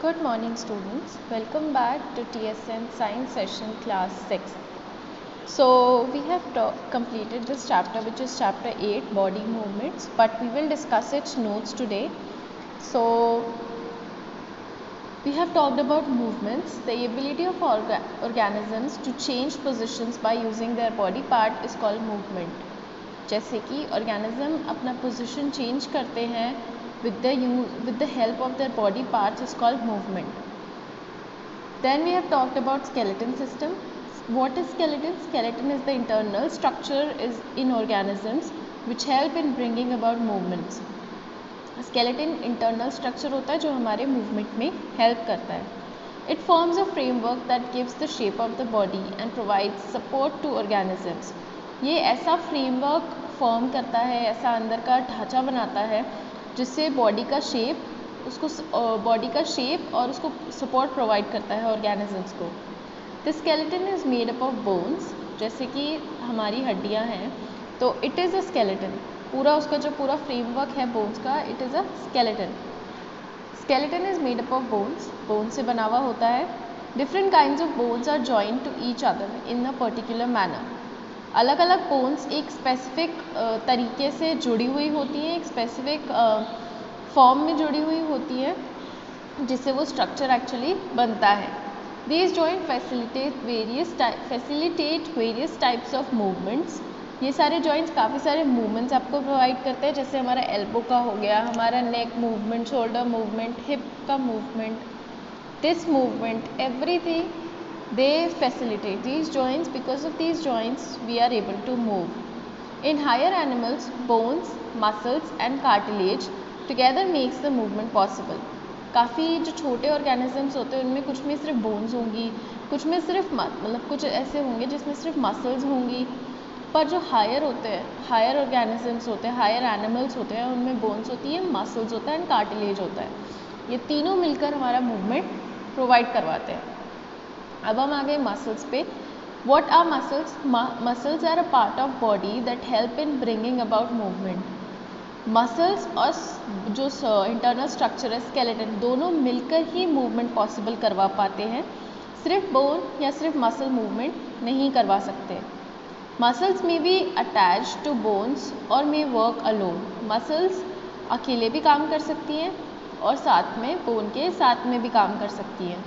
Good morning students, welcome back to TSN Science Session Class 6. So we have completed this chapter, which is chapter 8, body movements, but we will discuss its notes today. So we have talked about movements. The ability of organisms to change positions by using their body part is called movement. जैसे कि organism अपना position change करते हैं with the help of their body parts is called movement. Then we have talked about skeleton system. What is skeleton? Skeleton is the internal structure in organisms which help in bringing about movements. Skeleton internal structure होता है जो हमारे movement में help करता है. It forms a framework that gives the shape of the body and provides support to organisms. ये ऐसा framework form करता है, ऐसा अंदर का ढांचा बनाता है जिससे बॉडी का शेप बॉडी का शेप और उसको सपोर्ट प्रोवाइड करता है ऑर्गेनिजम्स को. The skeleton is made up of bones. जैसे कि हमारी हड्डियां हैं तो इट इज़ अ स्केलेटन. पूरा उसका जो पूरा फ्रेमवर्क है बोन्स का, it is a skeleton. Skeleton is made up of bones. Bones से बना हुआ होता है. Different kinds of bones are joined to each other in a particular manner. अलग अलग बोन्स एक स्पेसिफिक तरीके से जुड़ी हुई होती हैं, एक स्पेसिफिक फॉर्म में जुड़ी हुई होती है जिससे वो स्ट्रक्चर एक्चुअली बनता है. These joint facilitate various types of movements. ये सारे जॉइंट्स काफ़ी सारे मूवमेंट्स आपको प्रोवाइड करते हैं. जैसे हमारा एल्बो का हो गया, हमारा neck movement, shoulder movement, hip का movement, this movement, everything they facilitate these joints. Because of these joints we are able to move. In higher animals, bones, muscles and cartilage together makes the movement possible. काफ़ी जो छोटे organisms होते हैं उनमें कुछ में सिर्फ बोन्स होंगी, कुछ में सिर्फ मतलब कुछ ऐसे होंगे जिसमें सिर्फ मसल्स होंगी. पर जो हायर होते हैं, हायर ऑर्गेनिजम्स होते हैं, हायर एनिमल्स होते हैं, उनमें बोन्स होती है, मसल्स होता है एंड कार्टिलेज होता है. ये तीनों मिलकर हमारा मूवमेंट प्रोवाइड करवाते हैं. अब हम आ गए मसल्स पे. What are muscles? Muscles are a part of body that help in bringing about movement. Muscles और जो इंटरनल स्ट्रक्चर है स्केलेटन, दोनों मिलकर ही मूवमेंट पॉसिबल करवा पाते हैं. सिर्फ बोन या सिर्फ मसल मूवमेंट नहीं करवा सकते. मसल्स में बी अटैच टू बोन्स और मे वर्क अलोन. मसल्स अकेले भी काम कर सकती हैं और साथ में बोन के साथ में भी काम कर सकती हैं.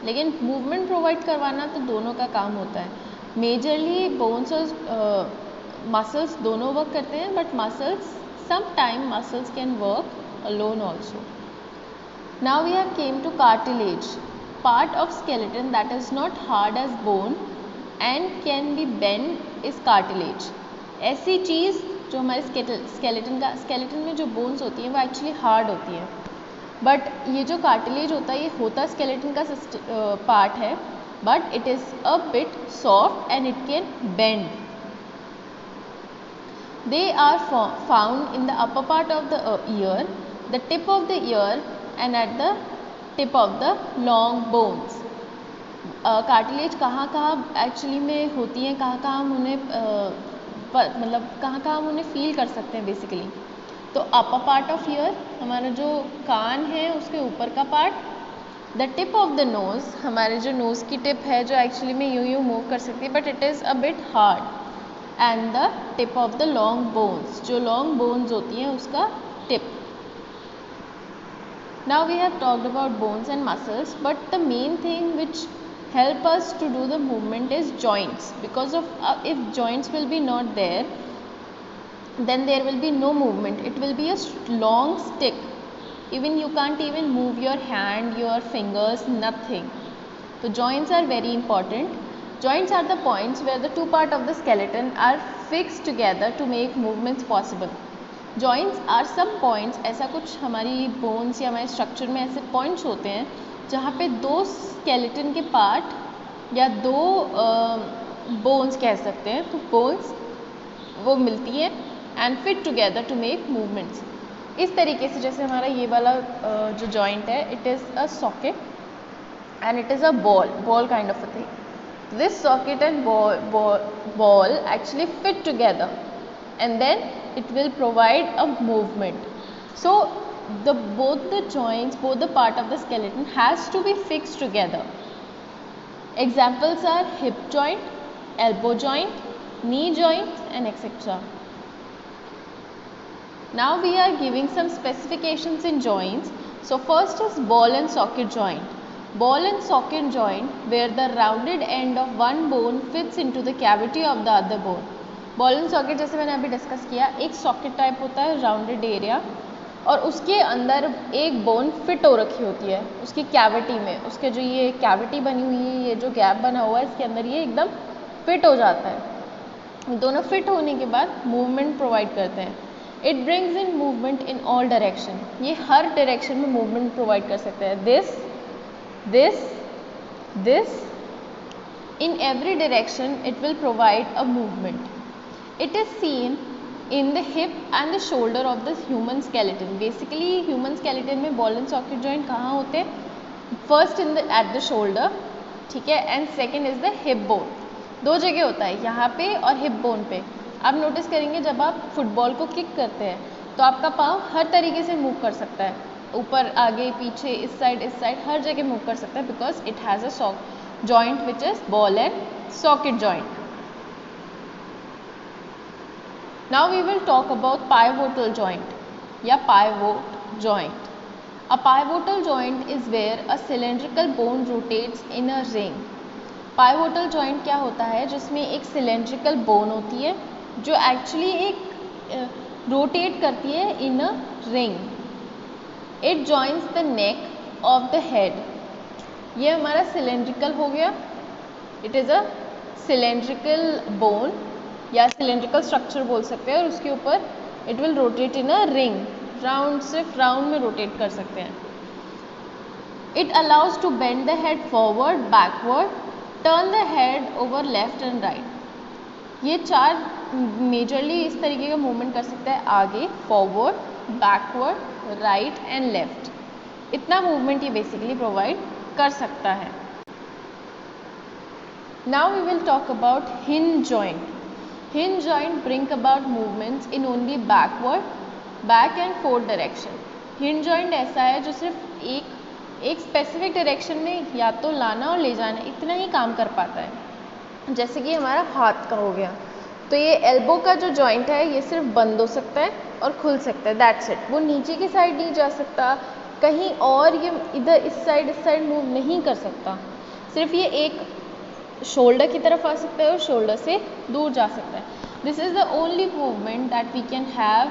लेकिन मूवमेंट प्रोवाइड करवाना तो दोनों का काम होता है. मेजरली बोन्स और मसल्स दोनों वर्क करते हैं, but muscles some time muscles can work alone also. Now we have came to cartilage. Part of skeleton that is not hard as bone and can be bend is cartilage. ऐसी चीज़ जो हमारे skeleton में जो bones होती हैं वो actually hard होती हैं, बट ये जो कार्टिलेज होता है ये होता स्केलेटन का पार्ट है, but it is a bit soft and it can bend. They are found in the upper part of the ear, the tip of the ear and at the tip of the long bones. Cartilage कहाँ कहाँ actually में होती हैं, कहाँ कहाँ हम उन्हें मतलब कहाँ कहाँ हम उन्हें फील कर सकते हैं बेसिकली. तो अपर पार्ट ऑफ ईयर, हमारा जो कान है उसके ऊपर का part. The tip of the nose, हमारे जो नोज़ की टिप है जो एक्चुअली में यूँ मूव कर सकती है, but it is a bit hard. And the tip of the long bones, जो लॉन्ग बोन्स होती हैं उसका tip. Now we have talked about bones and muscles, but the main thing which help us to do the movement is joints. Because of if joints will be not there, then there will be no movement. It will be a long stick. Even you can't even move your hand, your fingers, nothing. So joints are very important. Joints are the points where the two parts of the skeleton are fixed together to make movements possible. Joints are some points. ऐसा कुछ हमारी bones या हमारे structure में ऐसे points होते हैं जहाँ पे दो स्केलेटन के पार्ट या दो बोन्स कह सकते हैं, तो बोन्स वो मिलती है and fit together to make movements. इस तरीके से जैसे हमारा ये वाला जो जॉइंट है, it is a socket and it is a ball kind of a thing. This socket and ball actually fit together and then it will provide a movement. So both the joints, both the part of the skeleton has to be fixed together. Examples are hip joint, elbow joint, knee joint and etc. Now we are giving some specifications in joints. So first is ball and socket joint. Ball and socket joint where the rounded end of one bone fits into the cavity of the other bone. Ball and socket जैसे मैंने अभी discuss किया, एक socket type होता है rounded area और उसके अंदर एक बोन फिट हो रखी होती है उसकी कैविटी में. उसके जो ये कैविटी बनी हुई है, ये जो गैप बना हुआ है, इसके अंदर ये एकदम फिट हो जाता है. दोनों फिट होने के बाद मूवमेंट प्रोवाइड करते हैं. It brings in movement in all direction. ये हर डायरेक्शन में मूवमेंट प्रोवाइड कर सकते हैं. This this this in every direction it will provide a movement. It is seen in the hip and the shoulder of the human skeleton. Basically human skeleton में ball and socket joint कहाँ होते हैं? First in the at the shoulder, ठीक है, and second is the hip bone. दो जगह होता है, यहाँ पे और हिप बोन पे. आप नोटिस करेंगे जब आप फुटबॉल को किक करते हैं तो आपका पाँव हर तरीके से मूव कर सकता है, ऊपर आगे पीछे इस साइड हर जगह मूव कर सकता है because it has a joint which is ball and socket joint. Now we will talk about pivotal joint या pivot joint. A pivotal joint is where a cylindrical bone rotates in a ring. Pivotal joint क्या होता है? जिसमें एक cylindrical bone होती है जो actually एक rotate करती है in a ring. It joins the neck of the head. ये हमारा सिलेंड्रिकल हो गया. It is a cylindrical bone या सिलेंड्रिकल स्ट्रक्चर बोल सकते हैं और उसके ऊपर it will rotate in a ring. Round, सिर्फ राउंड में रोटेट कर सकते हैं. It allows to bend the head forward, backward, turn the head over left and right. ये चार मेजरली इस तरीके का मूवमेंट कर सकता है, आगे, forward, backward, right and left. इतना मूवमेंट ये बेसिकली प्रोवाइड कर सकता है. Now we will talk about hinge joint. Hinge joint bring about movements in only backward, back and forward direction. Hinge joint ऐसा है जो सिर्फ एक स्पेसिफिक डायरेक्शन में या तो लाना और ले जाना इतना ही काम कर पाता है. जैसे कि हमारा हाथ का हो गया, तो ये एल्बो का जो जॉइंट है ये सिर्फ बंद हो सकता है और खुल सकता है, दैट्स इट. वो नीचे की साइड नहीं जा सकता, कहीं और ये इधर इस साइड मूव नहीं कर सकता. सिर्फ ये एक शोल्डर की तरफ आ सकता है और शोल्डर से दूर जा सकता है. This is the only movement that we can have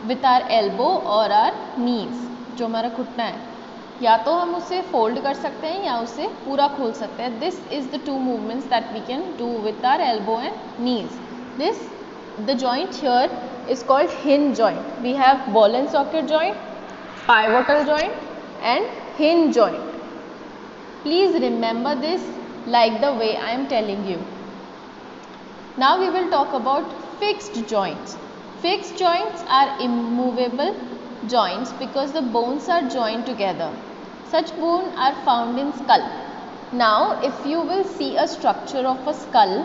with our elbow और आर नीज. जो हमारा घुटना है, या तो हम उसे फोल्ड कर सकते हैं या उसे पूरा खोल सकते हैं. This is the two movements that we can do with our elbow and knees. The joint here is called hinge joint. We have ball and socket joint, pivotal joint and hinge joint. Please remember this like the way I am telling you. Now we will talk about fixed joints. Fixed joints are immovable joints because the bones are joined together. Such bones are found in skull. Now if you will see a structure of a skull,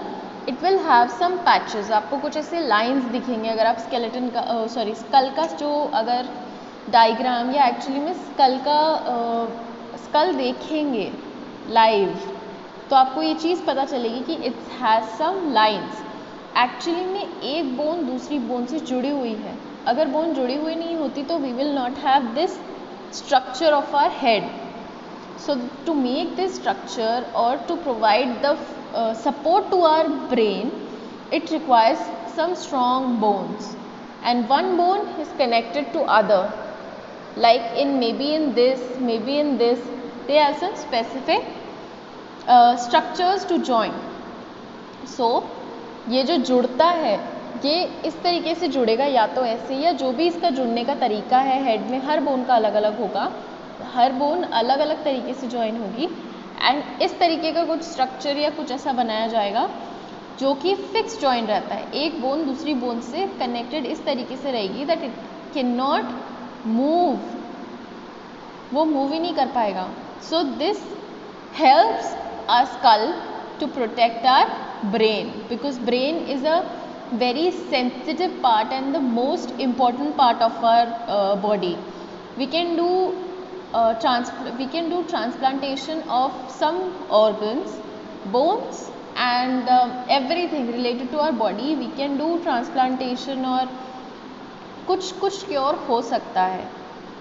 it will have some patches. आपको कुछ ऐसे lines दिखेंगे अगर आप skeleton का skull का जो अगर डायग्राम या एक्चुअली में स्कल देखेंगे लाइव तो आपको ये चीज़ पता चलेगी कि it's has some lines. Actually में एक बोन दूसरी बोन से जुड़ी हुई है. अगर बोन जुड़ी हुई नहीं होती तो we will not have this structure of our head. So to make this structure और to provide the support to our brain, it requires some strong bones and one bone is connected to other, like maybe in this they have some specific structures to join. So ये जो जुड़ता है ये इस तरीके से जुड़ेगा, या तो ऐसे या जो भी इसका जुड़ने का तरीका है हेड में हर बोन का अलग अलग होगा, हर बोन अलग अलग तरीके से ज्वाइन होगी एंड इस तरीके का कुछ स्ट्रक्चर या कुछ ऐसा बनाया जाएगा जो कि फिक्स जॉइंट रहता है. एक बोन दूसरी बोन से कनेक्टेड इस तरीके से रहेगी that it can not move, वो मूव ही नहीं कर पाएगा. So this helps our skull to protect our brain because brain is a very sensitive part and the most important part of our body. we can do transplantation of some organs, bones and everything related to our body. We can do transplantation और कुछ cure हो सकता है,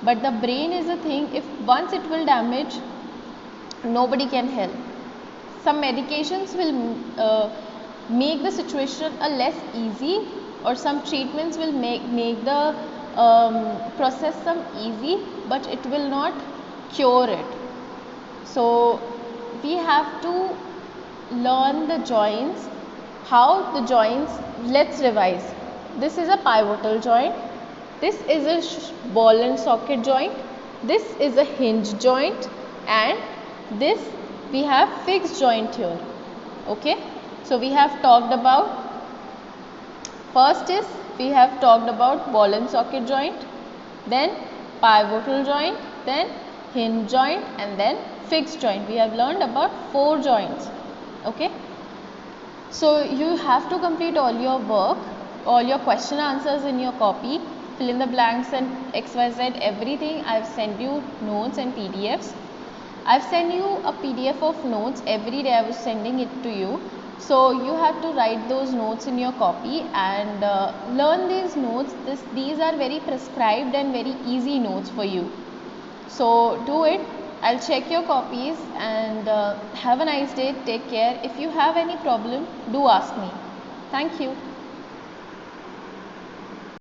but the brain is a thing, if once it will damage, nobody can help. Some medications will make the situation a less easy, or some treatments will make the process some easy, but it will not cure it. So we have to learn the joints, how the joints, let's revise. This is a pivotal joint, this is a ball and socket joint, this is a hinge joint, and this we have fixed joint here. Okay, so we have talked about, first is we have talked about ball and socket joint, then pivotal joint, then hinge joint, and then fixed joint. We have learned about 4 joints. Okay, so you have to complete all your work, all your question answers in your copy, fill in the blanks and XYZ everything. I've sent you notes and PDFs. I've sent you a PDF of notes every day. I was sending it to you, so you have to write those notes in your copy and learn these notes. These are very prescribed and very easy notes for you, so do it. I'll check your copies and have a nice day. Take care. If you have any problem, do ask me. Thank you.